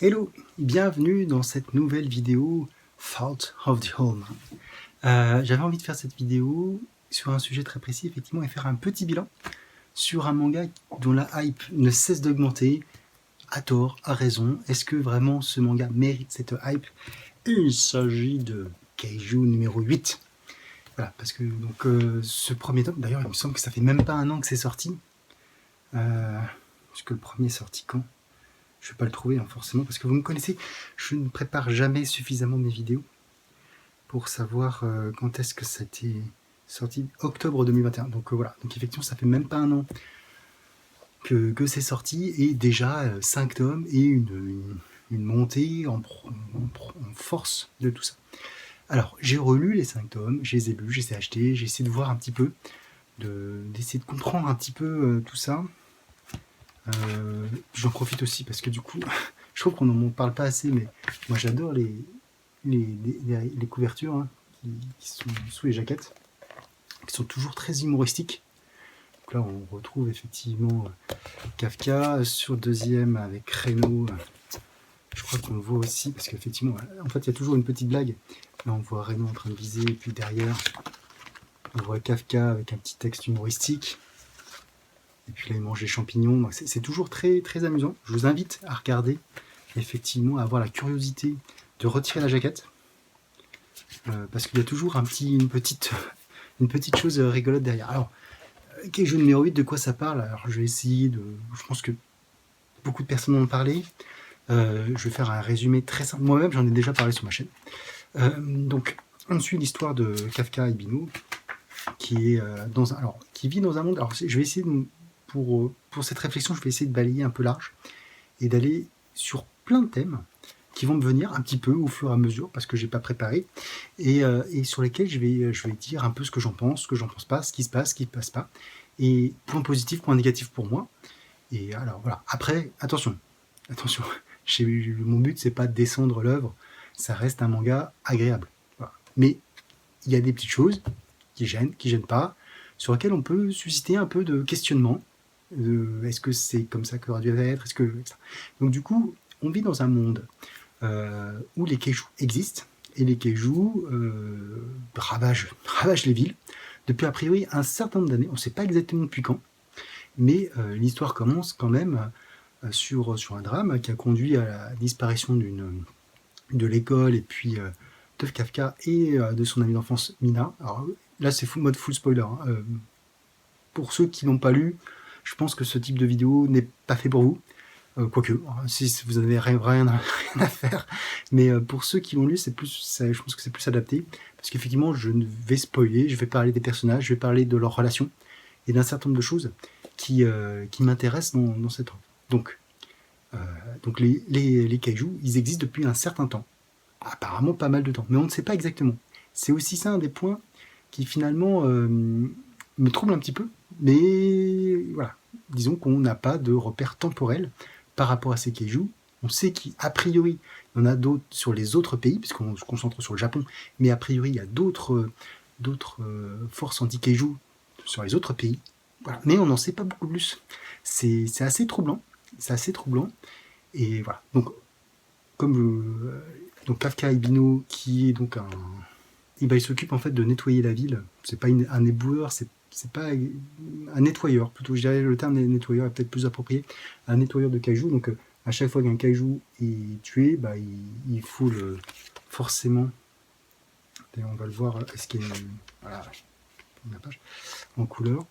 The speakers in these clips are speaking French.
Hello, bienvenue dans cette nouvelle vidéo Fault of the Home. J'avais envie de faire cette vidéo sur un sujet très précis, effectivement, et faire un petit bilan sur un manga dont la hype ne cesse d'augmenter, à tort, à raison. Est-ce que vraiment ce manga mérite cette hype? Il s'agit de Kaiju numéro 8. Voilà, parce que donc, ce premier tome, d'ailleurs il me semble que ça fait même pas un an que c'est sorti, puisque le premier est sorti quand? Je ne vais pas le trouver, hein, forcément, parce que vous me connaissez, je ne prépare jamais suffisamment mes vidéos pour savoir quand est-ce que ça a été sorti. Octobre 2021. Donc voilà, donc effectivement, ça fait même pas un an que c'est sorti, et déjà 5 tomes et une montée en force de tout ça. Alors, j'ai relu les 5 tomes, je les ai lus, je les ai achetés, j'ai essayé de voir un petit peu, d'essayer de comprendre un petit peu tout ça. J'en profite aussi parce que du coup, je trouve qu'on n'en parle pas assez, mais moi j'adore les couvertures hein, qui sont sous les jaquettes, qui sont toujours très humoristiques. Donc là, on retrouve effectivement Kafka sur le deuxième avec Reno. Je crois qu'on le voit aussi parce qu'effectivement, en fait, il y a toujours une petite blague. Là, on voit Reno en train de viser, et puis derrière, on voit Kafka avec un petit texte humoristique. Et puis là, il mange des champignons. C'est toujours très, très amusant. Je vous invite à regarder, effectivement, à avoir la curiosité de retirer la jaquette. Parce qu'il y a toujours une petite chose rigolote derrière. Alors, Kaiju numéro 8, de quoi ça parle? Alors, je vais essayer de... Je pense que beaucoup de personnes en ont parlé. Je vais faire un résumé très simple. Moi-même, j'en ai déjà parlé sur ma chaîne. Donc, on suit l'histoire de Kafka Ibino, qui est qui vit dans un monde... Alors, je vais essayer de... Pour cette réflexion, je vais essayer de balayer un peu large et d'aller sur plein de thèmes qui vont me venir un petit peu au fur et à mesure parce que j'ai pas préparé et sur lesquels je vais dire un peu ce que j'en pense pas, ce qui se passe, ce qui ne passe pas, et point positif, point négatif pour moi. Et alors voilà. Après, attention, mon but c'est pas de descendre l'œuvre, ça reste un manga agréable. Voilà. Mais il y a des petites choses qui gênent pas, sur lesquelles on peut susciter un peu de questionnement. Est-ce que c'est comme ça que ça aurait dû être? Donc du coup, on vit dans un monde où les kaijus existent, et les kaijus ravagent les villes depuis a priori un certain nombre d'années. On ne sait pas exactement depuis quand, mais l'histoire commence quand même sur un drame qui a conduit à la disparition de l'école et puis de Kafka et de son amie d'enfance Mina. Alors là, c'est mode full spoiler. Hein. Pour ceux qui n'ont pas lu, je pense que ce type de vidéo n'est pas fait pour vous. Quoique, si vous n'avez rien à faire. Mais pour ceux qui l'ont lu, je pense que c'est plus adapté. Parce qu'effectivement, je vais spoiler, je vais parler des personnages, je vais parler de leurs relations et d'un certain nombre de choses qui m'intéressent dans cette œuvre. Donc les kaijus, ils existent depuis un certain temps. Apparemment pas mal de temps. Mais on ne sait pas exactement. C'est aussi ça un des points qui finalement me trouble un petit peu. Mais voilà, disons qu'on n'a pas de repère temporel par rapport à ces kaijus. On sait qu'a priori, il y en a d'autres sur les autres pays, puisqu'on se concentre sur le Japon, mais a priori, il y a d'autres forces anti-kaiju sur les autres pays. Voilà. Mais on n'en sait pas beaucoup plus. C'est assez troublant. C'est assez troublant. Et voilà. Donc, donc Kafka Ibino, qui est donc il s'occupe en fait de nettoyer la ville. C'est pas un éboueur, c'est pas un nettoyeur, plutôt je dirais le terme nettoyeur est peut-être plus approprié, un nettoyeur de kaiju. Donc à chaque fois qu'un kaiju est tué, il faut forcément, on va le voir, est-ce qu'il y a une page en couleur,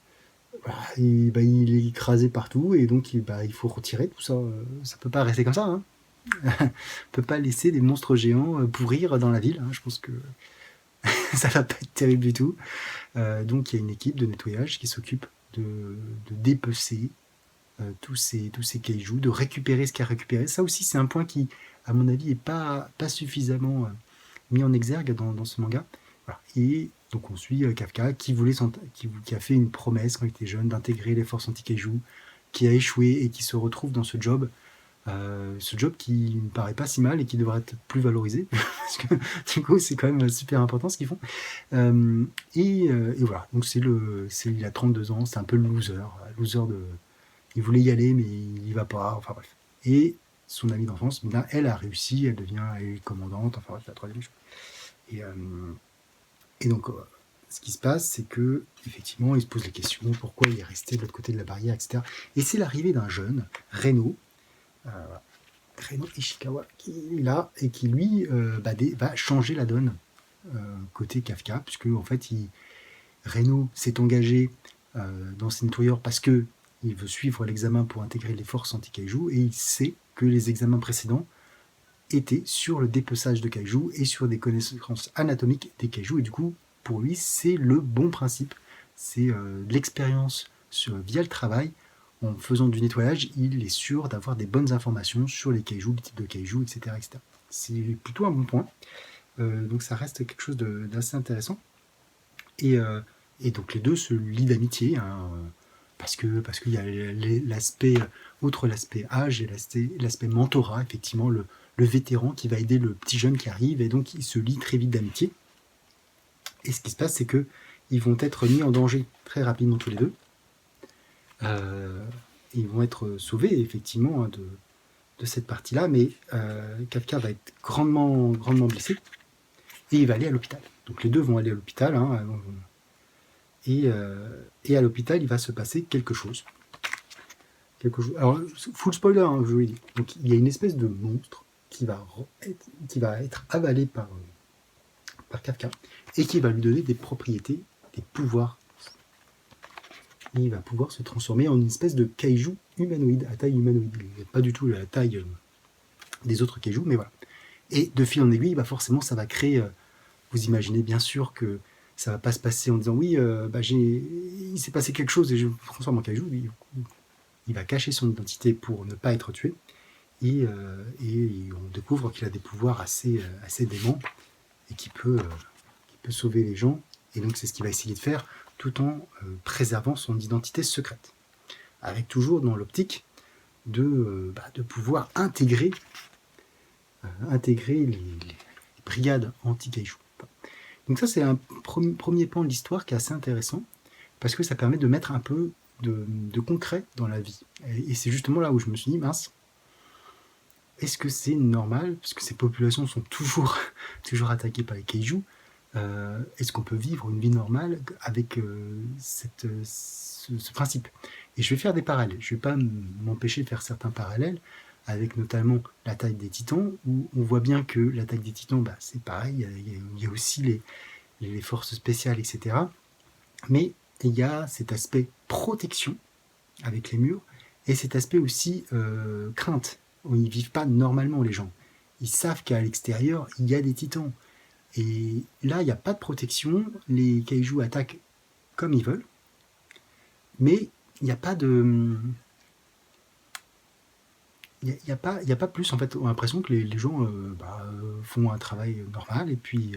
il est écrasé partout, et donc il faut retirer tout ça. Ça peut pas rester comme ça, hein. On peut pas laisser des monstres géants pourrir dans la ville, hein. Je pense que ça va pas être terrible du tout. Donc il y a une équipe de nettoyage qui s'occupe de dépecer tous ces kaijus, de récupérer ce qu'il y a récupéré. Ça aussi, c'est un point qui, à mon avis, n'est pas suffisamment mis en exergue dans ce manga. Voilà. Et donc on suit Kafka qui a fait une promesse quand il était jeune d'intégrer les forces anti-kaiju, qui a échoué et qui se retrouve dans ce job qui ne paraît pas si mal et qui devrait être plus valorisé, parce que du coup c'est quand même super important ce qu'ils font. Et voilà, donc il a 32 ans, c'est un peu le loser il voulait y aller mais il y va pas, enfin bref. Et son amie d'enfance, mais là, elle a réussi, elle est commandante, enfin, c'est la troisième chose. Et, et donc, ce qui se passe, c'est que effectivement, il se pose la question pourquoi il est resté de l'autre côté de la barrière, etc. Et c'est l'arrivée d'un jeune, Reno, Reno Ishikawa, qui est là et qui lui va changer la donne côté Kafka, puisque en fait, Reno s'est engagé dans ses nettoyeurs parce que il veut suivre l'examen pour intégrer les forces anti-kaiju, et il sait que les examens précédents étaient sur le dépeçage de kaiju et sur des connaissances anatomiques des kaiju, et du coup, pour lui, c'est le bon principe. C'est de l'expérience via le travail. En faisant du nettoyage, il est sûr d'avoir des bonnes informations sur les kaiju, le type de kaiju, etc. etc. C'est plutôt un bon point. Donc ça reste quelque chose d'assez intéressant. Et donc les deux se lient d'amitié, hein, parce qu'il y a l'aspect, outre l'aspect âge, et l'aspect mentorat, effectivement, le vétéran qui va aider le petit jeune qui arrive, et donc ils se lient très vite d'amitié. Et ce qui se passe, c'est que ils vont être mis en danger très rapidement tous les deux. Ils vont être sauvés, effectivement, hein, de cette partie-là, mais Kafka va être grandement blessé, et il va aller à l'hôpital. Donc les deux vont aller à l'hôpital, hein, et à l'hôpital, il va se passer quelque chose. Alors, full spoiler, hein, je vous l'ai dit. Donc, il y a une espèce de monstre qui va être avalé par Kafka, et qui va lui donner des propriétés, des pouvoirs. Et il va pouvoir se transformer en une espèce de kaiju humanoïde, à taille humanoïde. Il n'est pas du tout la taille des autres kaiju, mais voilà. Et de fil en aiguille, forcément, ça va créer... vous imaginez bien sûr que ça va pas se passer en disant oui, il s'est passé quelque chose et je me transforme en kaiju. Il va cacher son identité pour ne pas être tué, et on découvre qu'il a des pouvoirs assez déments, et qui peut sauver les gens. Et donc c'est ce qu'il va essayer de faire, tout en préservant son identité secrète, avec toujours dans l'optique de pouvoir intégrer les brigades anti-kaiju. Donc ça, c'est un premier pan de l'histoire qui est assez intéressant, parce que ça permet de mettre un peu de concret dans la vie. Et c'est justement là où je me suis dit, mince, est-ce que c'est normal, parce que ces populations sont toujours attaquées par les kaiju, est-ce qu'on peut vivre une vie normale avec ce principe? Et je vais faire des parallèles. Je ne vais pas m'empêcher de faire certains parallèles, avec notamment l'attaque des titans, où on voit bien que l'attaque des titans, c'est pareil, il y a aussi les forces spéciales, etc. Mais il y a cet aspect protection avec les murs, et cet aspect aussi crainte, où ils ne vivent pas normalement, les gens. Ils savent qu'à l'extérieur, il y a des titans. Et là, il n'y a pas de protection, les kaiju attaquent comme ils veulent, mais il n'y a pas de... Il n'y a pas plus, en fait. On a l'impression que les gens font un travail normal, et puis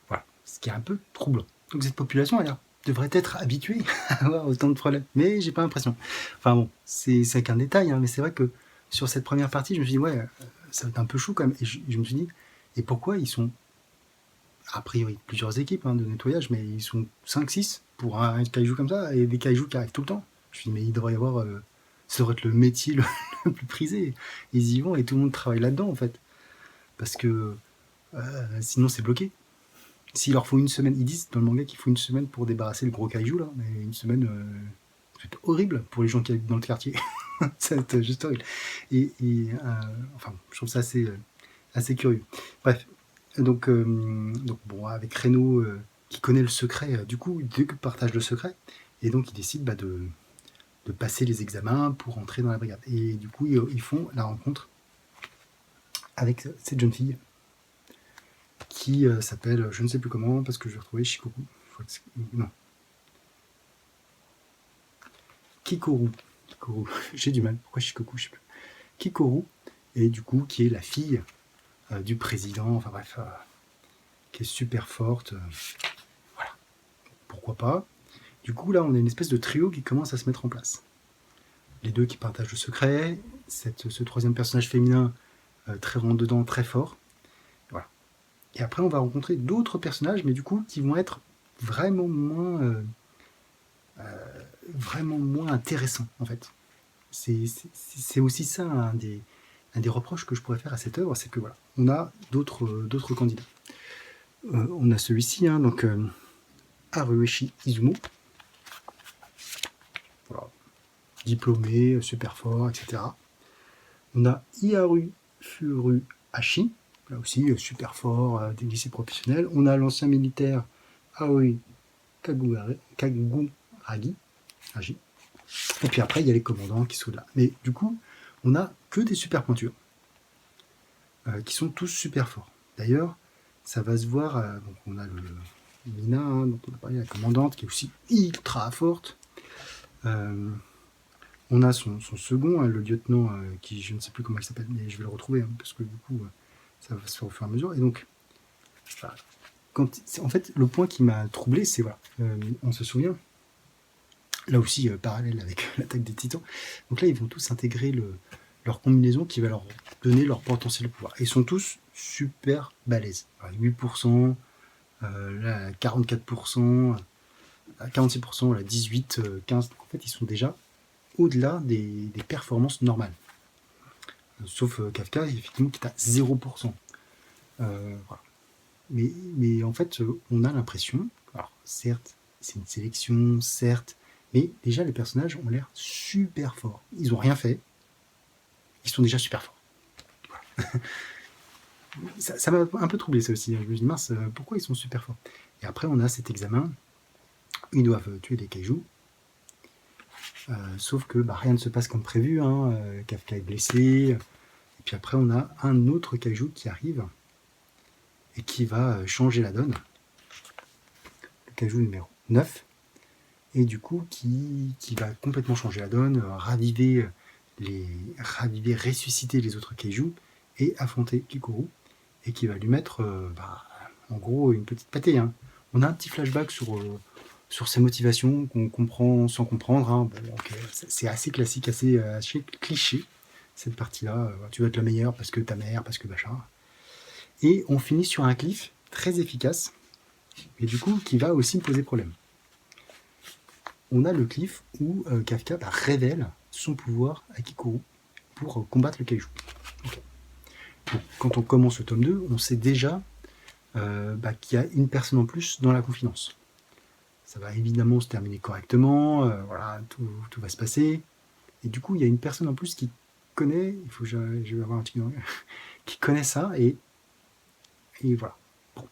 voilà, ce qui est un peu troublant. Donc cette population, elle devrait être habituée à avoir autant de problèmes, mais j'ai pas l'impression. Enfin bon, c'est qu'un détail, hein, mais c'est vrai que sur cette première partie, je me suis dit, ouais, ça va être un peu chaud quand même. Et je me suis dit, et pourquoi ils sont, a priori, plusieurs équipes de nettoyage, mais ils sont 5-6 pour un kaiju comme ça, et des kaijus qui arrivent tout le temps. Je me suis dit, mais il devrait y avoir... ça devrait être le métier le plus prisé. Ils y vont et tout le monde travaille là-dedans, en fait. Parce que sinon, c'est bloqué. S'il leur faut une semaine, ils disent dans le manga qu'il faut une semaine pour débarrasser le gros kaiju, là, mais une semaine, c'est horrible pour les gens qui habitent dans le quartier. Ça va être juste horrible. Enfin, je trouve ça assez curieux. Bref, donc bon, avec Reno qui connaît le secret, du coup, il partage le secret, et donc il décide de passer les examens pour entrer dans la brigade. Et du coup, ils font la rencontre avec cette jeune fille qui s'appelle, je ne sais plus comment, parce que je vais retrouver Shikoku. Non. Kikoru. J'ai du mal. Pourquoi Shikoku, je sais plus. Kikoru, et du coup, qui est la fille du président, enfin bref, qui est super forte. Voilà. Pourquoi pas. Du coup, là, on a une espèce de trio qui commence à se mettre en place. Les deux qui partagent le secret, ce troisième personnage féminin très rentre-dedans, très fort. Voilà. Et après, on va rencontrer d'autres personnages, mais du coup, qui vont être vraiment moins intéressants, en fait. C'est aussi ça, un un des reproches que je pourrais faire à cette œuvre, c'est que voilà, on a d'autres candidats. On a celui-ci, hein, donc Haruichi Izumo, voilà, diplômé, super fort, etc. On a Hiharu Furuhashi, là aussi super fort, des lycées professionnels. On a l'ancien militaire Aoi Kaguragi. Et puis après, il y a les commandants qui sont là. Mais du coup, on a que des super pointures, qui sont tous super forts. D'ailleurs, ça va se voir, donc on a le Mina, hein, dont on a parlé, la commandante, qui est aussi ultra forte. On a son second, hein, le lieutenant, qui je ne sais plus comment il s'appelle, mais je vais le retrouver, hein, parce que du coup, ça va se faire au fur et à mesure. Et donc, voilà. En fait, le point qui m'a troublé, c'est, voilà, on se souvient, là aussi, parallèle avec l'attaque des titans, donc là, ils vont tous intégrer leur combinaison qui va leur donner leur potentiel de pouvoir. Et ils sont tous super balèzes. Alors, 8%, là, 44%, 46%, là, 18, 15%. Donc, en fait, ils sont déjà au-delà des performances normales. Sauf Kafka, effectivement, qui est à 0%. Voilà. Mais en fait, on a l'impression, alors certes, c'est une sélection, certes, mais déjà les personnages ont l'air super forts. Ils n'ont rien fait, ils sont déjà super forts. Voilà. Ça m'a un peu troublé ça aussi. Je me dis mince, pourquoi ils sont super forts? Et après, on a cet examen, ils doivent tuer des kaijus. Sauf que rien ne se passe comme prévu, hein. Kafka est blessé, et puis après on a un autre kaiju qui arrive et qui va changer la donne, le kaiju numéro 9, et du coup qui va complètement changer la donne, raviver, ressusciter les autres kaiju et affronter Kikoru, et qui va lui mettre en gros une petite pâtée, hein. On a un petit flashback sur ses motivations qu'on comprend sans comprendre, hein. Bon, okay. C'est assez classique, assez cliché cette partie-là. Tu vas être le meilleur parce que ta mère, parce que machin. Et on finit sur un cliff très efficace, et du coup qui va aussi me poser problème. On a le cliff où Kafka révèle son pouvoir à Kikoru pour combattre le kaiju. Okay. Donc, quand on commence le tome 2, on sait déjà qu'il y a une personne en plus dans la confidence. Ça va évidemment se terminer correctement, voilà, tout va se passer. Et du coup, il y a une personne en plus qui connaît, il faut que je vais avoir un petit qui connaît ça, et voilà. Bon.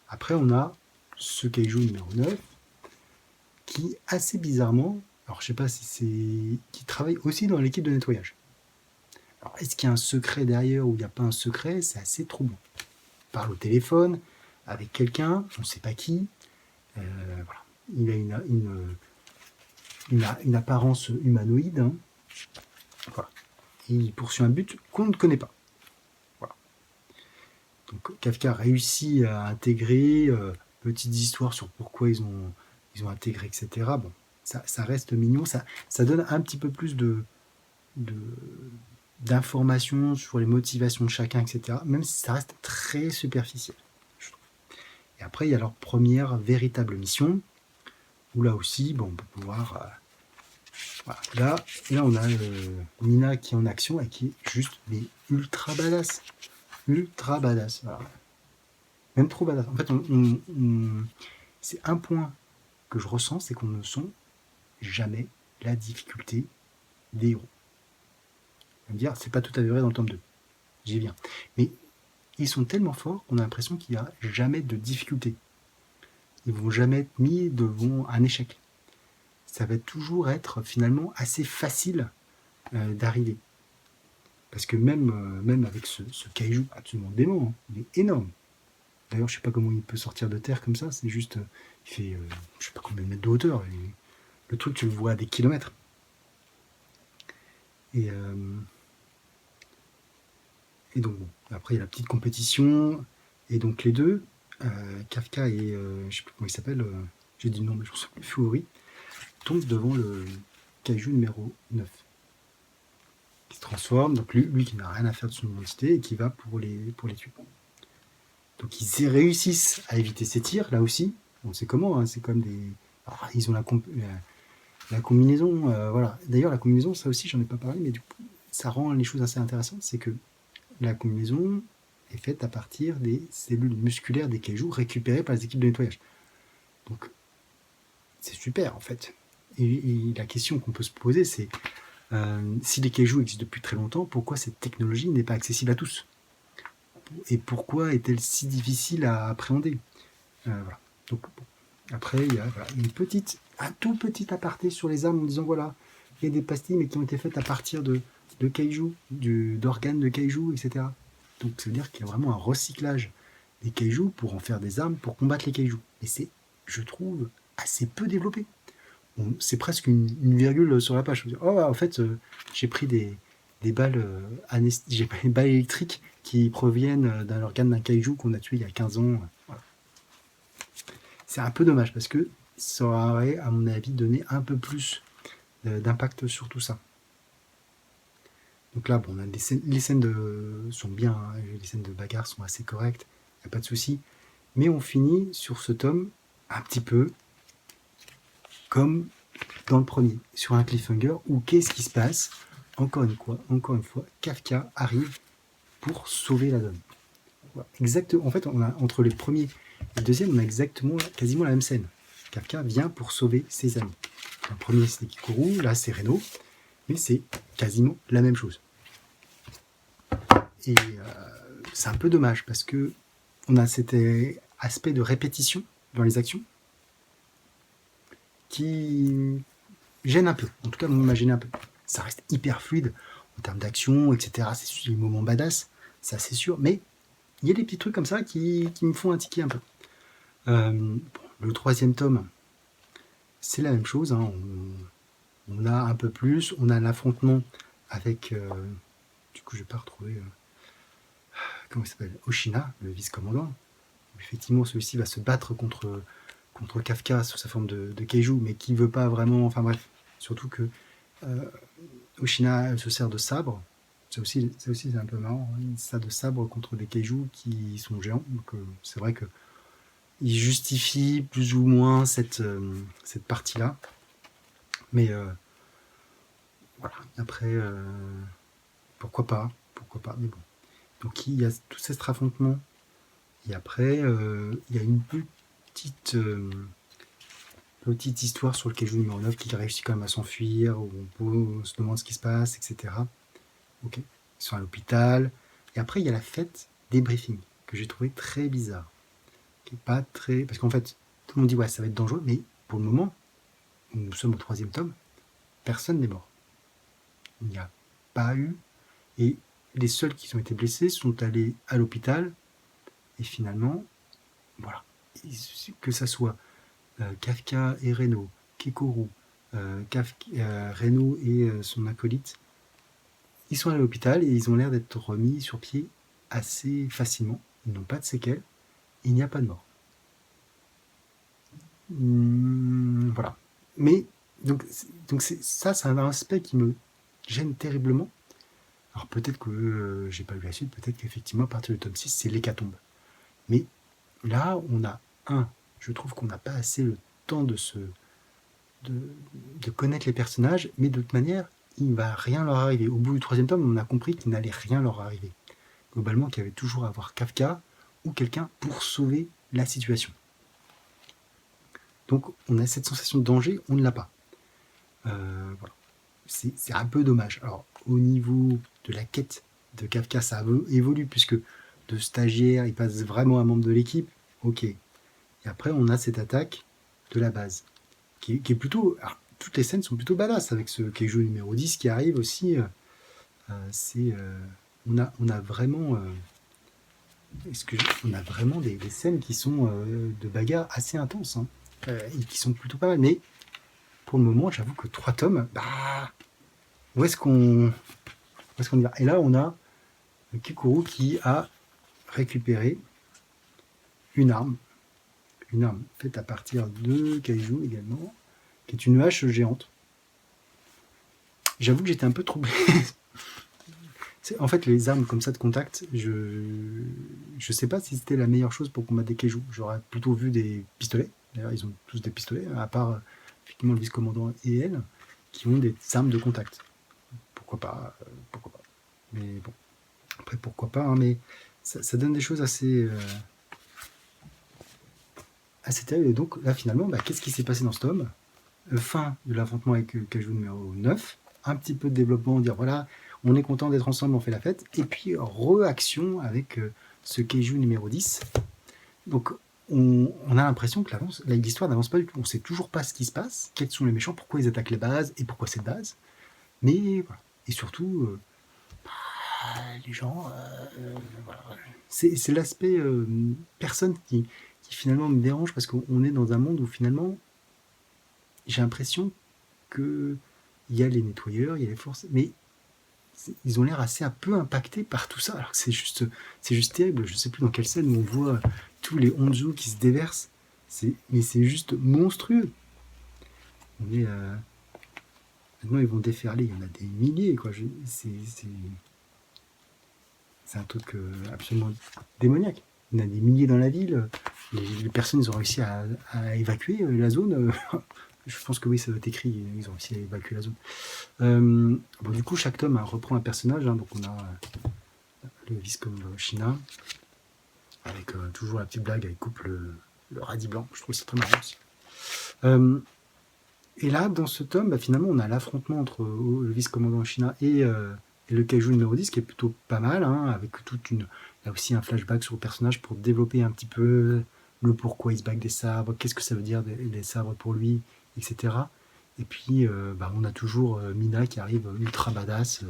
Après, on a ce kaiju numéro 9, qui, assez bizarrement, alors je sais pas si c'est... qui travaille aussi dans l'équipe de nettoyage. Alors, est-ce qu'il y a un secret derrière ou il n'y a pas un secret? C'est assez troublant. Il parle au téléphone avec quelqu'un, on ne sait pas qui. Voilà. Il a une apparence humanoïde, hein. Voilà. Et il poursuit un but qu'on ne connaît pas. Voilà. Donc Kafka réussit à intégrer petites histoires sur pourquoi ils ont intégré, etc. Bon, ça reste mignon, ça donne un petit peu plus d'informations sur les motivations de chacun, etc. Même si ça reste très superficiel, je trouve. Et après, il y a leur première véritable mission, où là aussi, bon, on peut pouvoir... voilà. Là, on a Mina qui est en action et qui est juste ultra badass. Ultra badass. Voilà. Même trop badass. En fait, c'est un point que je ressens, c'est qu'on ne sent jamais la difficulté des héros. On va me dire, c'est pas tout à fait vrai dans le tome 2. J'y viens. Mais ils sont tellement forts qu'on a l'impression qu'il n'y a jamais de difficulté. Ils ne vont jamais être mis devant un échec. Ça va toujours être finalement assez facile d'arriver. Parce que même avec ce kaiju absolument dément, hein, il est énorme. D'ailleurs, je ne sais pas comment il peut sortir de terre comme ça, c'est juste, il fait, je ne sais pas combien de mètres de hauteur, et le truc, tu le vois à des kilomètres. Et donc, bon, après, il y a la petite compétition, et donc les deux, Kafka et, je ne sais plus comment il s'appelle, j'ai dit le nom, mais je me souviens plus, Fury, tombent devant le kaiju numéro 9. Qui se transforme, donc lui qui n'a rien à faire de son identité, et qui va pour les tuer. Donc ils réussissent à éviter ces tirs, là aussi. On sait comment, hein, c'est comme des... Alors, ils ont la combinaison, voilà. D'ailleurs, la combinaison, ça aussi, j'en ai pas parlé, mais du coup, ça rend les choses assez intéressantes, c'est que la combinaison est faite à partir des cellules musculaires des kaijus récupérées par les équipes de nettoyage. Donc, c'est super en fait. Et la question qu'on peut se poser, c'est si les kaijus existent depuis très longtemps, pourquoi cette technologie n'est pas accessible à tous? Et pourquoi est-elle si difficile à appréhender? Voilà. Donc, bon. Après, il y a un tout petit aparté sur les armes en disant voilà, il y a des pastilles mais qui ont été faites à partir de kaijus, d'organes de kaijus, etc. Donc ça veut dire qu'il y a vraiment un recyclage des kaijus pour en faire des armes pour combattre les kaijus. Et c'est, je trouve, assez peu développé. C'est presque une virgule sur la page. Oh, en fait, j'ai pris des balles, j'ai pris des balles électriques qui proviennent d'un organe d'un kaiju qu'on a tué il y a 15 ans. Voilà. C'est un peu dommage parce que ça aurait, à mon avis, donné un peu plus d'impact sur tout ça. Donc là, bon, on a les scènes sont bien, hein, les scènes de bagarre sont assez correctes, il n'y a pas de souci. Mais on finit sur ce tome un petit peu comme dans le premier, sur un cliffhanger où qu'est-ce qui se passe? Encore une fois, Kafka arrive pour sauver la donne. Voilà. Exactement. En fait, on a, entre les premiers et le deuxième, on a quasiment la même scène. Kafka vient pour sauver ses amis. Le premier, c'est Kikuru, là, c'est Reno, mais c'est quasiment la même chose. Et c'est un peu dommage parce que on a cet aspect de répétition dans les actions qui gêne un peu. En tout cas, m'a gêné un peu. Ça reste hyper fluide en termes d'action, etc. C'est des moments badass, ça c'est sûr, mais il y a des petits trucs comme ça qui me font un tiquer un peu. Le troisième tome, c'est la même chose. Hein. On a un peu plus, on a l'affrontement avec, du coup je vais pas retrouver, comment il s'appelle, Oshina, le vice-commandant. Effectivement, celui-ci va se battre contre Kafka sous sa forme de kaiju, mais qui veut pas vraiment, enfin bref, surtout que Oshina se sert de sabre. C'est aussi c'est un peu marrant. Hein. Il sert de sabre contre des kaijus qui sont géants. Donc c'est vrai que il justifie plus ou moins cette partie-là. Mais voilà. Après, pourquoi pas. Mais bon. Donc il y a tout cet affrontement. Et après, il y a une petite histoire sur le kaiju numéro 9 qui réussit quand même à s'enfuir, où on se demande ce qui se passe, etc. Ok, ils sont à l'hôpital. Et après, il y a la fête des briefings, que j'ai trouvé très bizarre. Qui est pas très... Parce qu'en fait, tout le monde dit, ouais, ça va être dangereux, mais pour le moment, nous sommes au 3e tome, personne n'est mort. Il n'y a pas eu... Et les seuls qui ont été blessés sont allés à l'hôpital, et finalement, voilà. Que ça soit Kafka et Reno, Kekoru, Reno et son acolyte, ils sont allés à l'hôpital et ils ont l'air d'être remis sur pied assez facilement. Ils n'ont pas de séquelles. Il n'y a pas de mort. Voilà. Mais donc ça, c'est un aspect qui me gêne terriblement. Alors peut-être que j'ai pas lu la suite, peut-être qu'effectivement à partir du tome 6, c'est l'hécatombe. Mais là, on a je trouve qu'on n'a pas assez le temps de connaître les personnages, mais de toute manière, il ne va rien leur arriver. Au bout du 3e tome, on a compris qu'il n'allait rien leur arriver. Globalement, qu'il y avait toujours à avoir Kafka ou quelqu'un pour sauver la situation. Donc, on a cette sensation de danger, on ne l'a pas. Voilà. C'est un peu dommage. Alors, au niveau de la quête de Kafka, ça évolue, puisque de stagiaire, il passe vraiment à membre de l'équipe. Ok. Et après, on a cette attaque de la base, qui est plutôt... Alors, toutes les scènes sont plutôt badass, avec ce kaiju numéro 10 qui arrive aussi. On a vraiment... on a vraiment des scènes qui sont de bagarre assez intenses, hein, et qui sont plutôt pas mal. Mais pour le moment, j'avoue que 3 tomes, bah, où est-ce qu'on y va? Et là, on a Kikuru qui a récupéré une arme faite à partir de kaiju également, qui est une hache géante. J'avoue que j'étais un peu troublé. En fait, les armes comme ça de contact, je sais pas si c'était la meilleure chose pour combattre des kaiju. J'aurais plutôt vu des pistolets. D'ailleurs, ils ont tous des pistolets, à part effectivement le vice-commandant et elle, qui ont des armes de contact. pourquoi pas, pourquoi pas. Mais bon, après pourquoi pas, hein, mais ça donne des choses assez terribles. Et donc là finalement, qu'est-ce qui s'est passé dans ce tome? Fin de l'affrontement avec Kaiju numéro 9, un petit peu de développement, dire voilà, on est content d'être ensemble, on fait la fête, et puis réaction avec ce Kaiju numéro 10. Donc on a l'impression que l'histoire n'avance pas du tout. On ne sait toujours pas ce qui se passe, quels sont les méchants, pourquoi ils attaquent les bases, et pourquoi cette base. Mais voilà. Et surtout, les gens, voilà. C'est l'aspect personne qui finalement me dérange, parce qu'on est dans un monde où finalement, j'ai l'impression qu'il y a les nettoyeurs, il y a les forces, mais ils ont l'air assez un peu impactés par tout ça. Alors que c'est juste terrible. Je ne sais plus dans quelle scène où on voit tous les Onju qui se déversent. Mais c'est juste monstrueux. On est, maintenant, ils vont déferler. Il y en a des milliers, quoi. C'est un truc absolument démoniaque. Il y en a des milliers dans la ville. Les personnes, ils ont réussi à évacuer la zone. Je pense que oui, ça doit être écrit. Ils ont réussi à évacuer la zone. Bon, du coup, chaque tome reprend un personnage. Hein, donc, on a le Viscommodore Shina, avec toujours la petite blague avec coupe le radis blanc. Je trouve ça très marrant aussi. Et là, dans ce tome, finalement, on a l'affrontement entre le Vice-Commandant Shina et le Kaiju numéro 10, qui est plutôt pas mal, hein, avec là aussi un flashback sur le personnage pour développer un petit peu le pourquoi il se bague des sabres, qu'est-ce que ça veut dire les sabres pour lui, etc. Et puis, on a toujours Mina qui arrive ultra badass,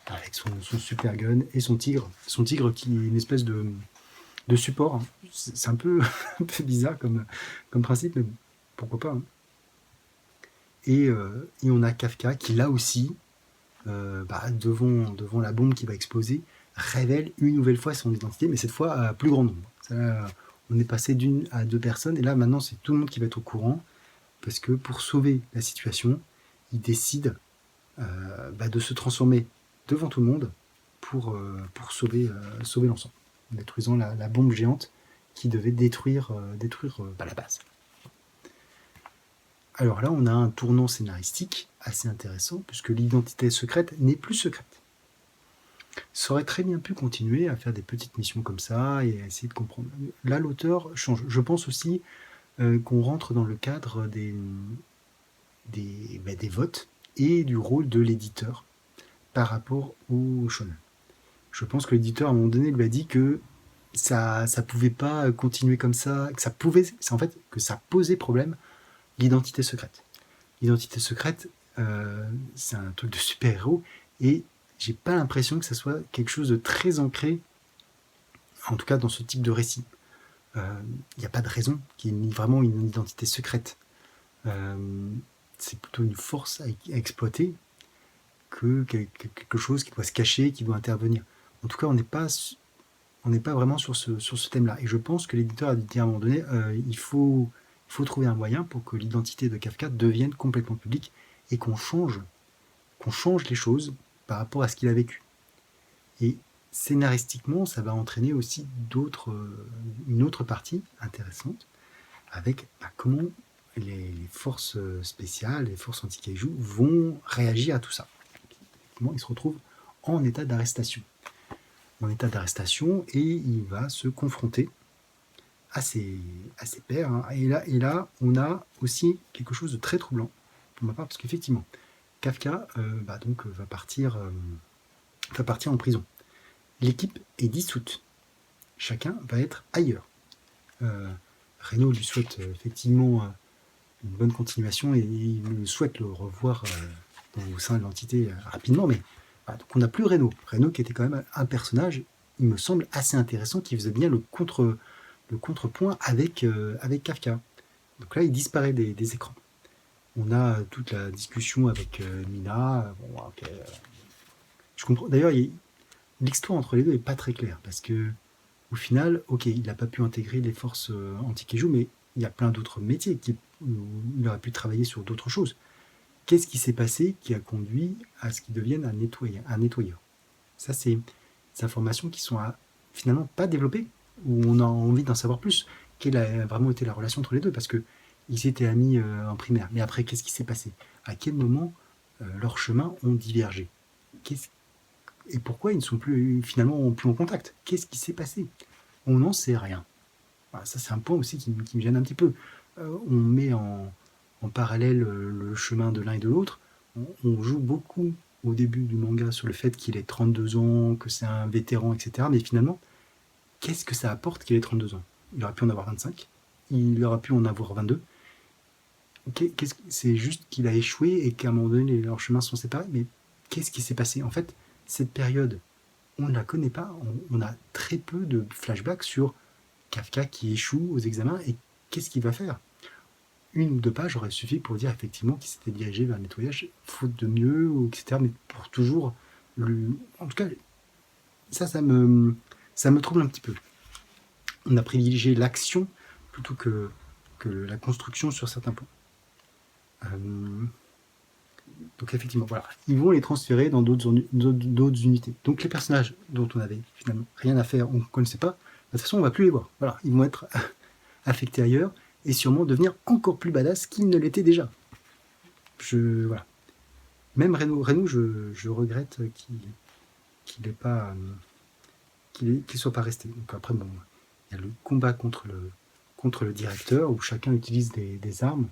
avec son super gun et son tigre. Son tigre qui est une espèce de support. Hein. C'est un peu, un peu bizarre comme principe, mais pourquoi pas. Hein. Et on a Kafka qui, là aussi, devant la bombe qui va exploser, révèle une nouvelle fois son identité, mais cette fois à plus grand nombre. Ça, on est passé d'1 à 2 personnes, et là maintenant c'est tout le monde qui va être au courant, parce que pour sauver la situation, il décide de se transformer devant tout le monde pour sauver l'ensemble, en détruisant la bombe géante qui devait détruire la base. Alors là, on a un tournant scénaristique assez intéressant, puisque l'identité secrète n'est plus secrète. Ça aurait très bien pu continuer à faire des petites missions comme ça et à essayer de comprendre. Là, l'auteur change. Je pense aussi qu'on rentre dans le cadre des votes et du rôle de l'éditeur par rapport au shonen. Je pense que l'éditeur, à un moment donné, lui a dit que ça pouvait pas continuer comme ça, que ça posait problème, l'identité secrète. L'identité secrète, c'est un truc de super-héros, et j'ai pas l'impression que ça soit quelque chose de très ancré, en tout cas dans ce type de récit. Il n'y a pas de raison qu'il y ait vraiment une identité secrète. C'est plutôt une force à exploiter que quelque chose qui doit se cacher, qui doit intervenir. En tout cas, on n'est pas vraiment sur ce thème-là. Et je pense que l'éditeur a dit à un moment donné, il faut trouver un moyen pour que l'identité de Kafka devienne complètement publique et qu'on change les choses par rapport à ce qu'il a vécu. Et scénaristiquement, ça va entraîner aussi une autre partie intéressante avec comment les forces spéciales, les forces anti-kaiju vont réagir à tout ça. Effectivement, il se retrouve en état d'arrestation. Et il va se confronter à ses pairs. Hein. Et là, on a aussi quelque chose de très troublant pour ma part, parce qu'effectivement, Kafka va partir en prison. L'équipe est dissoute. Chacun va être ailleurs. Reno lui souhaite effectivement une bonne continuation et il souhaite le revoir au sein de l'entité rapidement, mais donc on n'a plus Reno. Reno qui était quand même un personnage, il me semble, assez intéressant, qui faisait bien le contrepoint avec Kafka. Donc là, il disparaît des écrans. On a toute la discussion avec Mina. Bon, okay. Je comprends. D'ailleurs, l'histoire entre les deux n'est pas très claire, parce que au final, ok, il n'a pas pu intégrer les forces anti-kaiju, mais il y a plein d'autres métiers où il aurait pu travailler sur d'autres choses. Qu'est-ce qui s'est passé qui a conduit à ce qu'il devienne un nettoyeur? Ça, c'est des informations qui sont finalement pas développées, où on a envie d'en savoir plus. Quelle a vraiment été la relation entre les deux? Parce qu'ils s'étaient amis en primaire. Mais après, qu'est-ce qui s'est passé? À quel moment leurs chemins ont divergé? qu'est-ce et pourquoi ils ne sont plus finalement plus en contact? Qu'est-ce qui s'est passé? On n'en sait rien. Voilà, ça c'est un point aussi qui me gêne un petit peu. On met en parallèle le chemin de l'un et de l'autre. On joue beaucoup au début du manga sur le fait qu'il ait 32 ans, que c'est un vétéran, etc. Mais finalement, qu'est-ce que ça apporte qu'il ait 32 ans? Il aurait pu en avoir 25, il aurait pu en avoir 22. C'est juste qu'il a échoué et qu'à un moment donné, leurs chemins sont séparés. Mais qu'est-ce qui s'est passé? En fait, cette période, on ne la connaît pas. On a très peu de flashbacks sur Kafka qui échoue aux examens et qu'est-ce qu'il va faire? Une ou deux pages auraient suffi pour dire effectivement qu'il s'était dirigé vers le nettoyage, faute de mieux, ou etc. Mais pour toujours, en tout cas, ça me trouble un petit peu. On a privilégié l'action plutôt que la construction sur certains points. Donc effectivement, voilà, ils vont les transférer dans d'autres unités. Donc les personnages dont on avait finalement rien à faire, on ne connaissait pas, de toute façon on ne va plus les voir. Voilà, ils vont être affectés ailleurs et sûrement devenir encore plus badass qu'ils ne l'étaient déjà. Voilà. Même Reno, je regrette qu'il n'ait pas, qu'il soit pas resté. Donc après, bon, il y a le combat contre le directeur où chacun utilise des armes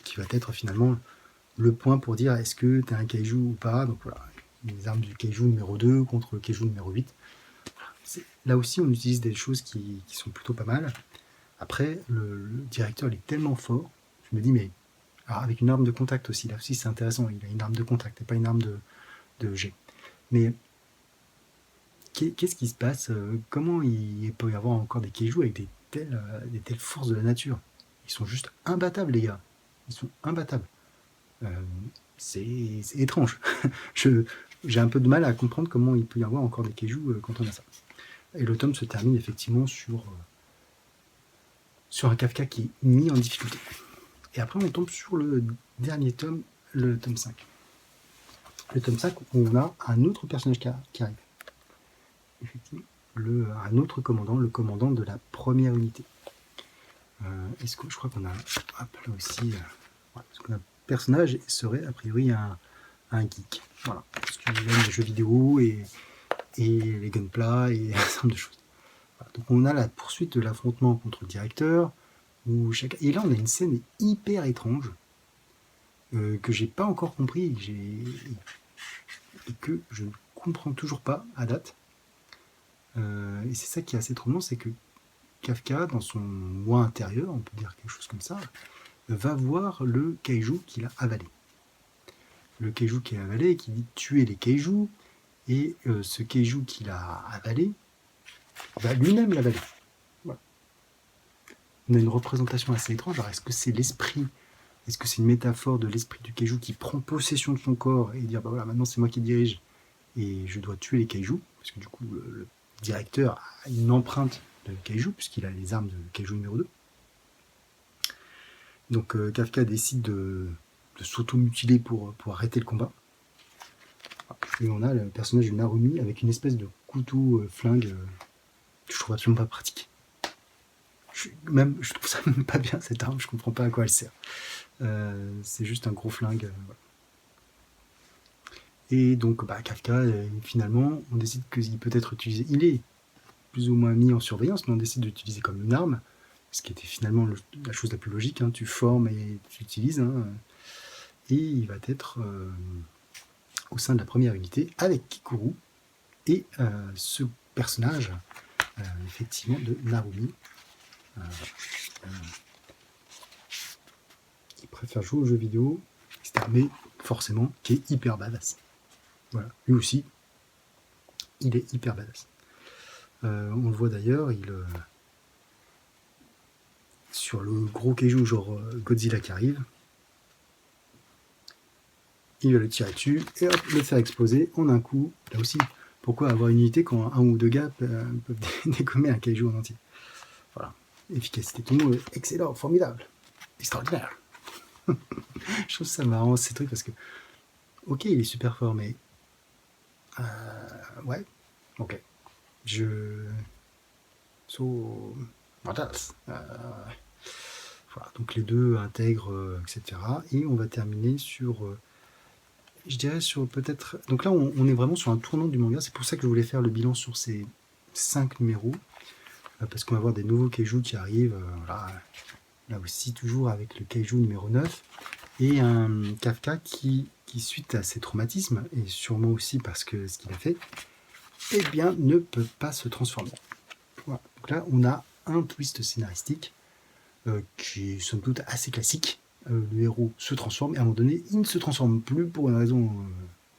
qui va être finalement le point pour dire est-ce que tu es un kaiju ou pas. Donc voilà, les armes du kaiju numéro 2 contre le kaiju numéro 8. Là aussi, on utilise des choses qui sont plutôt pas mal. Après, le directeur, il est tellement fort, je me dis, mais alors avec une arme de contact aussi, là aussi c'est intéressant, il a une arme de contact et pas une arme de jet. Mais qu'est-ce qui se passe? Comment il peut y avoir encore des kaiju avec des telles forces de la nature? Ils sont juste imbattables, les gars. Ils sont imbattables. C'est étrange. J'ai un peu de mal à comprendre comment il peut y avoir encore des kaiju quand on a ça. Et le tome se termine effectivement sur un Kafka qui est mis en difficulté. Et après, on tombe sur le dernier tome, le tome 5. Le tome 5, on a un autre personnage qui arrive. Effectivement, un autre commandant, le commandant de la première unité. Est-ce que je crois qu'on a là aussi parce qu'on a un personnage serait a priori un geek. Voilà, parce qu'il aime les jeux vidéo et les gunpla et un certain de choses. Voilà. Donc on a la poursuite de l'affrontement contre le directeur. Et là on a une scène hyper étrange que j'ai pas encore compris et que je ne comprends toujours pas à date. Et c'est ça qui est assez troublant, c'est que Kafka, dans son moi intérieur, on peut dire quelque chose comme ça, va voir le kaiju qu'il a avalé. Le kaiju qu'il a avalé, qui dit tuer les kaijus, et ce kaiju qu'il a avalé va lui-même l'avaler. Voilà. On a une représentation assez étrange. Alors, est-ce que c'est l'esprit? Est-ce que c'est une métaphore de l'esprit du kaiju qui prend possession de son corps et dire bah voilà, maintenant c'est moi qui dirige et je dois tuer les kaijus? Parce que du coup, le directeur a une empreinte de kaiju, puisqu'il a les armes de kaiju numéro 2. Donc Kafka décide de s'auto-mutiler pour arrêter le combat. Et on a le personnage de Narumi avec une espèce de couteau flingue que je trouve absolument pas pratique. Je trouve ça même pas bien cette arme, je comprends pas à quoi elle sert. C'est juste un gros flingue. Voilà. Et donc Kafka, finalement, on décide qu'il peut être utilisé. Il est plus ou moins mis en surveillance, mais on décide d'utiliser comme une arme, ce qui était finalement la chose la plus logique. Hein. Tu formes et tu utilises. Hein. Et il va être au sein de la première unité avec Kikuru et ce personnage, effectivement, de Narumi, qui préfère jouer aux jeux vidéo, etc., mais forcément qui est hyper badass. Voilà, lui aussi, il est hyper badass. On le voit d'ailleurs, sur le gros kaiju genre Godzilla qui arrive, il va le tirer dessus et hop, le faire exploser en un coup. Là aussi, pourquoi avoir une unité quand un ou deux gars peuvent dégommer un kaiju en entier? Voilà, efficacité, ton mot est excellent, formidable, extraordinaire. Je trouve ça marrant ces trucs parce que, ok, il est super fort, mais ouais, ok. What else? Voilà, donc les deux intègrent, etc. Et on va terminer sur je dirais sur peut-être... Donc là, on est vraiment sur un tournant du manga. C'est pour ça que je voulais faire le bilan sur ces 5 numéros. Parce qu'on va avoir des nouveaux kaiju qui arrivent. Voilà. Là aussi, toujours avec le kaiju numéro 9. Et un Kafka qui, suite à ses traumatismes, et sûrement aussi parce que ce qu'il a fait, eh bien, ne peut pas se transformer. Voilà. Donc là, on a un twist scénaristique qui est somme toute assez classique. Le héros se transforme et à un moment donné, il ne se transforme plus pour une raison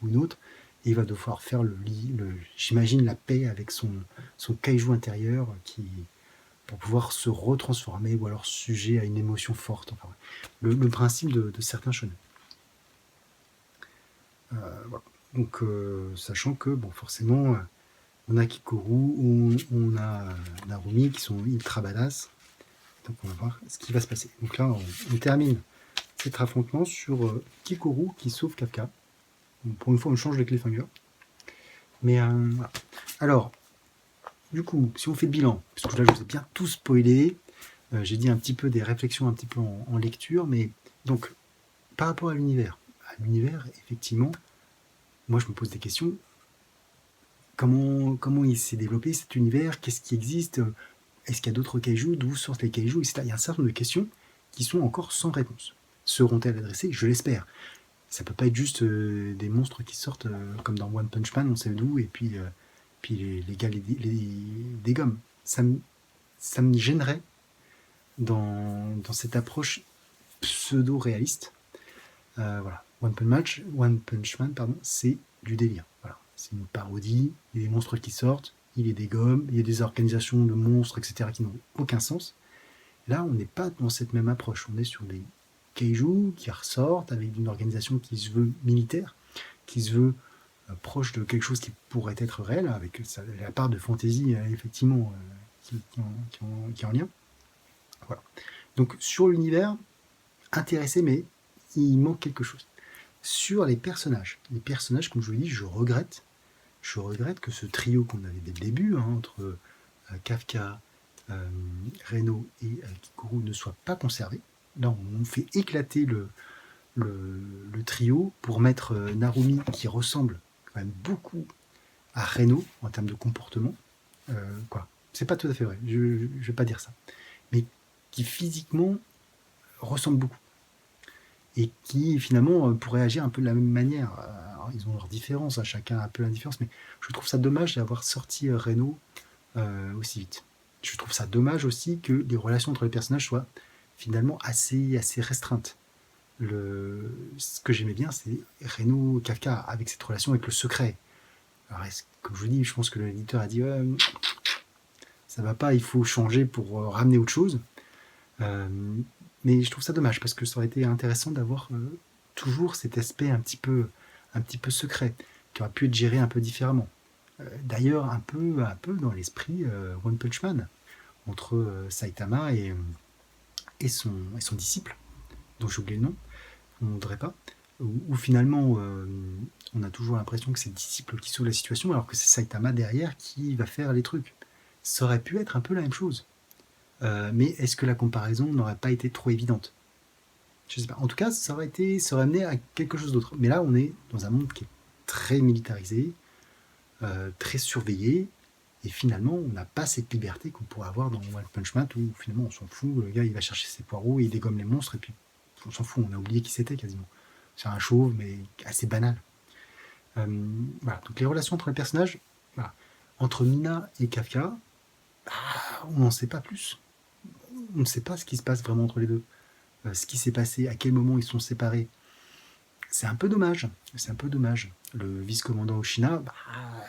ou une autre. Et il va devoir faire j'imagine, la paix avec son kaiju intérieur pour pouvoir se retransformer ou alors sujet à une émotion forte. Enfin, le principe de certains shonen. Voilà. Donc, sachant que, bon, forcément, on a Kikoru, on a Narumi qui sont ultra badass. Donc, on va voir ce qui va se passer. Donc là, on termine cet affrontement sur Kikoru qui sauve Kafka. Donc, pour une fois, on change de cliffhanger. Mais voilà. Alors, du coup, si on fait le bilan, parce que là, je vous ai bien tout spoilé, j'ai dit un petit peu des réflexions un petit peu en lecture, mais donc, par rapport à l'univers, effectivement, moi, je me pose des questions. Comment il s'est développé cet univers? Qu'est-ce qui existe? Est-ce qu'il y a d'autres kaijus? D'où sortent les kaijus, etc. Il y a un certain nombre de questions qui sont encore sans réponse. Seront-elles adressées? Je l'espère. Ça peut pas être juste des monstres qui sortent comme dans One Punch Man, on sait d'où, et puis les gars les dégomment. Ça me gênerait dans cette approche pseudo-réaliste. Voilà. One Punch Man, c'est du délire. Voilà. C'est une parodie, il y a des monstres qui sortent, il y a des gommes, il y a des organisations de monstres, etc. qui n'ont aucun sens. Là, on n'est pas dans cette même approche. On est sur des kaiju qui ressortent avec une organisation qui se veut militaire, qui se veut proche de quelque chose qui pourrait être réel, avec la part de fantaisie, effectivement, qui est en lien. Voilà. Donc, sur l'univers, intéressé, mais il manque quelque chose. Sur les personnages, comme je vous l'ai dit, je regrette que ce trio qu'on avait dès le début, entre Kafka, Reno et Kikoru, ne soit pas conservé. Là, on fait éclater le trio pour mettre Narumi, qui ressemble quand même beaucoup à Reno en termes de comportement. C'est pas tout à fait vrai, je vais pas dire ça. Mais qui physiquement ressemble beaucoup. Et qui finalement pourrait agir un peu de la même manière. Alors, ils ont leurs différences, chacun a un peu la différence, mais je trouve ça dommage d'avoir sorti Reno aussi vite. Je trouve ça dommage aussi que les relations entre les personnages soient finalement assez restreintes. Ce que j'aimais bien, c'est Reno Kafka avec cette relation avec le secret. Alors, comme je vous dis, je pense que l'éditeur a dit ça va pas, il faut changer pour ramener autre chose. Mais je trouve ça dommage parce que ça aurait été intéressant d'avoir toujours cet aspect un petit peu secret qui aurait pu être géré un peu différemment. D'ailleurs, un peu dans l'esprit One Punch Man entre Saitama et son disciple, dont j'ai oublié le nom, on ne voudrait pas, où finalement on a toujours l'impression que c'est le disciple qui sauve la situation alors que c'est Saitama derrière qui va faire les trucs. Ça aurait pu être un peu la même chose. Mais est-ce que la comparaison n'aurait pas été trop évidente? Je sais pas. En tout cas, ça aurait amené à quelque chose d'autre. Mais là, on est dans un monde qui est très militarisé, très surveillé, et finalement, on n'a pas cette liberté qu'on pourrait avoir dans One Punch Man, où finalement, on s'en fout. Le gars, il va chercher ses poireaux, il dégomme les monstres, et puis on s'en fout. On a oublié qui c'était quasiment. C'est un chauve, mais assez banal. Voilà. Donc les relations entre les personnages, voilà. Entre Mina et Kafka, on n'en sait pas plus. On ne sait pas ce qui se passe vraiment entre les deux. Ce qui s'est passé, à quel moment ils sont séparés. C'est un peu dommage. Le vice-commandant Oshina,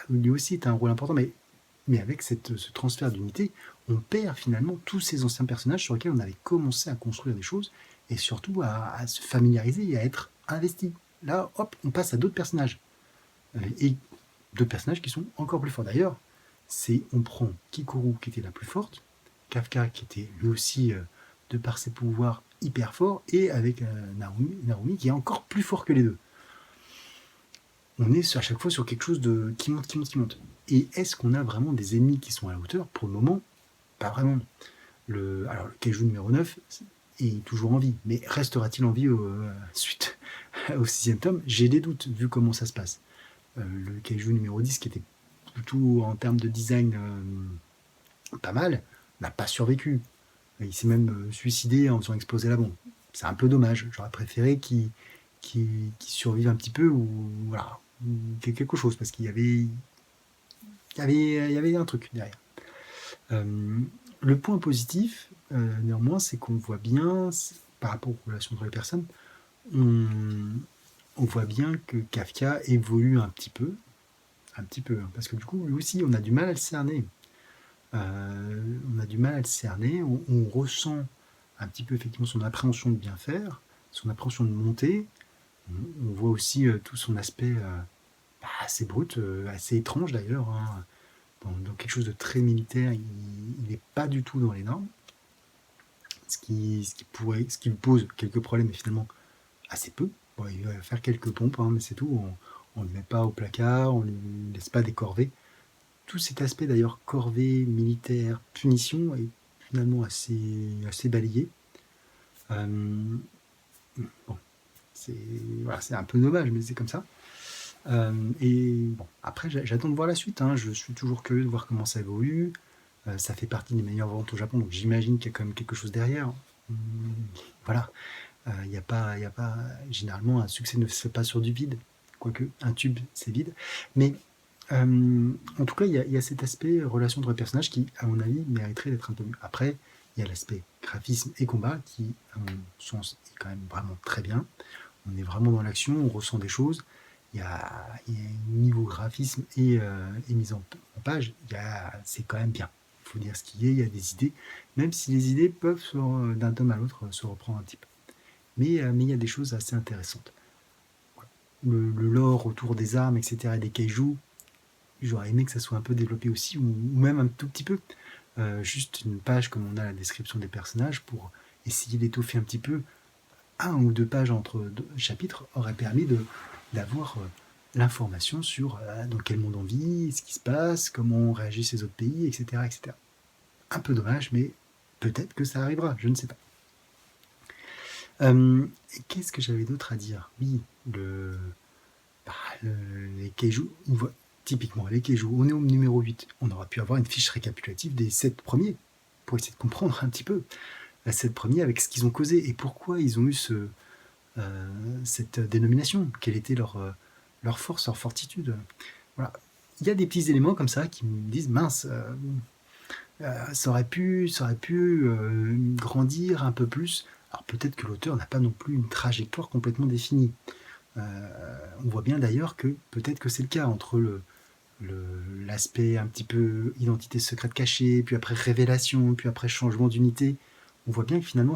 lui aussi est un rôle important, mais avec ce transfert d'unité, on perd finalement tous ces anciens personnages sur lesquels on avait commencé à construire des choses et surtout à se familiariser et à être investi. Là, hop, on passe à d'autres personnages. Et d'autres personnages qui sont encore plus forts. D'ailleurs, on prend Kikoru qui était la plus forte, Kafka qui était lui aussi, de par ses pouvoirs, hyper fort, et avec Narumi qui est encore plus fort que les deux. On est à chaque fois sur quelque chose qui monte. Et est-ce qu'on a vraiment des ennemis qui sont à la hauteur? Pour le moment, pas vraiment. Alors, le kaiju numéro 9 est toujours en vie, mais restera-t-il en vie suite au 6e tome, j'ai des doutes vu comment ça se passe. Le Kaiju numéro 10, qui était plutôt en termes de design pas mal, n'a pas survécu. Il s'est même suicidé en faisant exploser la bombe. C'est un peu dommage. J'aurais préféré qu'il survive un petit peu ou voilà, quelque chose, parce il y avait un truc derrière. Le point positif, néanmoins, c'est qu'on voit bien, par rapport aux relations entre les personnes, on, on voit bien que Kafka évolue un petit peu, hein, parce que du coup, lui aussi, on a du mal à le cerner. On a du mal à le cerner, on ressent un petit peu effectivement son appréhension de bien faire, son appréhension de monter. On voit aussi tout son aspect assez brut, assez étrange d'ailleurs, hein. Dans quelque chose de très militaire, il n'est pas du tout dans les normes, ce qui lui pose quelques problèmes, mais finalement assez peu. Bon, il va faire quelques pompes, hein, mais c'est tout. On ne le met pas au placard, on ne lui laisse pas des corvées. Tout cet aspect d'ailleurs corvée, militaire, punition est finalement assez balayé. Euh, bon, c'est voilà, c'est un peu dommage, mais c'est comme ça. Et bon, après, j'attends de voir la suite, hein. Je suis toujours curieux de voir comment ça évolue. Ça fait partie des meilleures ventes au Japon, donc j'imagine qu'il y a quand même quelque chose derrière. Hum, Voilà, il n'y a pas, il y a pas. Généralement, un succès ne se fait pas sur du vide, quoique un tube, c'est vide. Mais en tout cas, il y a cet aspect relation entre les personnages qui, à mon avis, mériterait d'être un peu mieux. Après, il y a l'aspect graphisme et combat qui, à mon sens, est quand même vraiment très bien. On est vraiment dans l'action, on ressent des choses. Il y a niveau graphisme et mise en page, c'est quand même bien. Il faut dire ce qu'il y a, il y a des idées, même si les idées peuvent, d'un tome à l'autre, se reprendre un petit peu. Mais il y a des choses assez intéressantes. Le lore autour des armes, etc., et des kaijus, j'aurais aimé que ça soit un peu développé aussi, ou même un tout petit peu. Juste une page comme on a la description des personnages pour essayer d'étoffer un petit peu. Un ou deux pages entre deux chapitres aurait permis d'avoir l'information sur dans quel monde on vit, ce qui se passe, comment réagissent ces autres pays, etc., etc. Un peu dommage, mais peut-être que ça arrivera, je ne sais pas. Et qu'est-ce que j'avais d'autre à dire? Oui, bah, les Keiju, typiquement les Keiju, on est au numéro 8, on aurait pu avoir une fiche récapitulative des 7 premiers, pour essayer de comprendre un petit peu les 7 premiers avec ce qu'ils ont causé et pourquoi ils ont eu cette dénomination, quelle était leur force, leur fortitude. Voilà. Il y a des petits éléments comme ça qui me disent mince, ça aurait pu grandir un peu plus. Alors peut-être que l'auteur n'a pas non plus une trajectoire complètement définie. On voit bien d'ailleurs que peut-être que c'est le cas entre l'aspect un petit peu identité secrète cachée, puis après révélation, puis après changement d'unité. On voit bien que finalement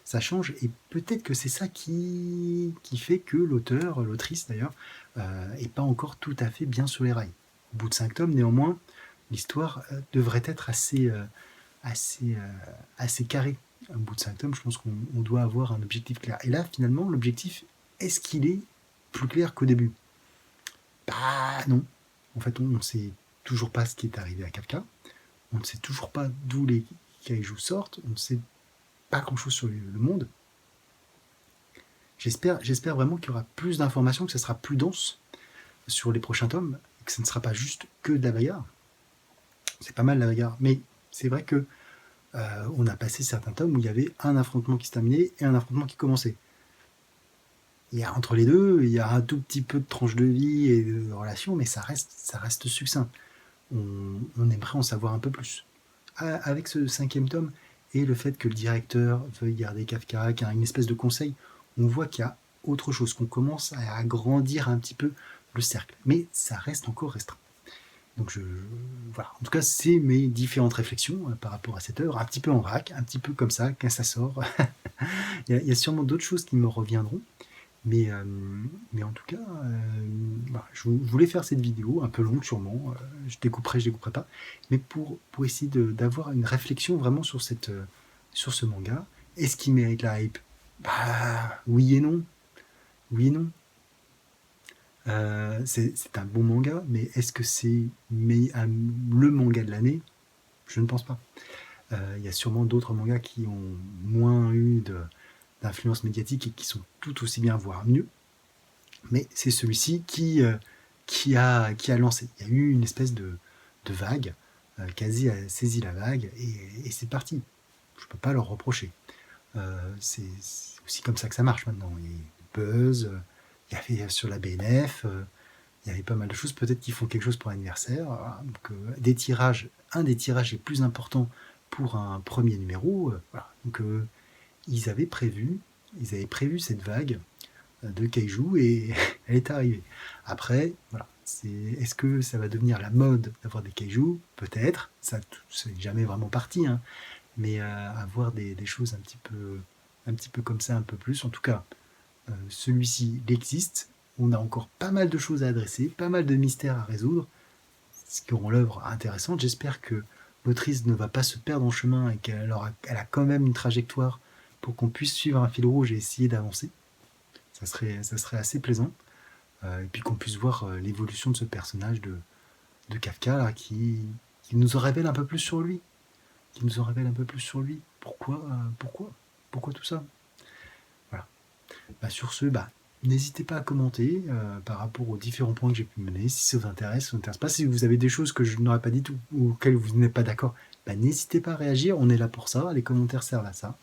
ça change et peut-être que c'est ça qui fait que l'auteur, l'autrice d'ailleurs, est pas encore tout à fait bien sur les rails. Au bout de 5 tomes, néanmoins, l'histoire devrait être assez, assez carrée. Au bout de 5 tomes, je pense qu'on doit avoir un objectif clair. Et là, finalement, l'objectif, est-ce qu'il est plus clair qu'au début? Bah non. En fait, on ne sait toujours pas ce qui est arrivé à Kafka. On ne sait toujours pas d'où les kaijus sortent. On ne sait pas grand-chose sur le monde. J'espère vraiment qu'il y aura plus d'informations, que ça sera plus dense sur les prochains tomes, et que ce ne sera pas juste que de la bagarre. C'est pas mal la bagarre, mais c'est vrai que on a passé certains tomes où il y avait un affrontement qui se terminait et un affrontement qui commençait. Entre les deux, il y a un tout petit peu de tranche de vie et de relations, mais ça reste succinct. On aimerait en savoir un peu plus. Avec ce 5e tome et le fait que le directeur veuille garder Kafka, qu'il y a une espèce de conseil, on voit qu'il y a autre chose, qu'on commence à agrandir un petit peu le cercle. Mais ça reste encore restreint. Donc voilà. En tout cas, c'est mes différentes réflexions par rapport à cette œuvre, un petit peu en vrac, un petit peu comme ça, quand ça sort. Il y a sûrement d'autres choses qui me reviendront. Mais, euh, mais en tout cas, voilà, je voulais faire cette vidéo, un peu longue sûrement, je découperai pas, mais pour essayer d'avoir une réflexion vraiment sur ce manga. Est-ce qu'il mérite la hype? Bah oui et non. Oui et non. C'est un bon manga, mais est-ce que c'est le manga de l'année? Je ne pense pas. Il y a sûrement d'autres mangas qui ont moins eu d'influence médiatique et qui sont tout aussi bien, voire mieux. Mais c'est celui-ci qui a lancé. Il y a eu une espèce de vague. Quasi a saisi la vague et c'est parti. Je ne peux pas leur reprocher. C'est aussi comme ça que ça marche maintenant. Il y a du buzz, il y avait sur la BNF, il y avait pas mal de choses. Peut-être qu'ils font quelque chose pour l'anniversaire. Voilà. Donc, un des tirages les plus importants pour un premier numéro. Voilà. Donc, ils avaient prévu cette vague de kaiju et elle est arrivée. Après, voilà, est-ce que ça va devenir la mode d'avoir des kaiju? Peut-être, ça c'est jamais vraiment parti, hein. Mais avoir des choses un petit peu comme ça, un peu plus. En tout cas, celui-ci, il existe. On a encore pas mal de choses à adresser, pas mal de mystères à résoudre, ce qui rend l'œuvre intéressante. J'espère que l'autrice ne va pas se perdre en chemin et elle a quand même une trajectoire pour qu'on puisse suivre un fil rouge et essayer d'avancer. Ça serait assez plaisant. Et puis qu'on puisse voir l'évolution de ce personnage de Kafka là, qui nous en révèle un peu plus sur lui. Pourquoi tout ça? Voilà. Bah, sur ce, n'hésitez pas à commenter par rapport aux différents points que j'ai pu mener. Si ça vous intéresse, ça vous intéresse pas, si vous avez des choses que je n'aurais pas dites ou auxquelles vous n'êtes pas d'accord, n'hésitez pas à réagir. On est là pour ça. Les commentaires servent à ça.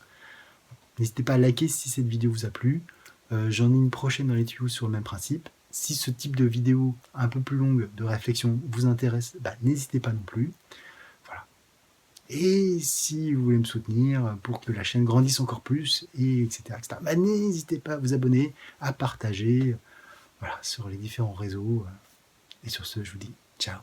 N'hésitez pas à liker si cette vidéo vous a plu. J'en ai une prochaine dans les tuyaux sur le même principe. Si ce type de vidéo un peu plus longue de réflexion vous intéresse, n'hésitez pas non plus. Voilà. Et si vous voulez me soutenir pour que la chaîne grandisse encore plus, et etc., n'hésitez pas à vous abonner, à partager, voilà, sur les différents réseaux. Et sur ce, je vous dis ciao.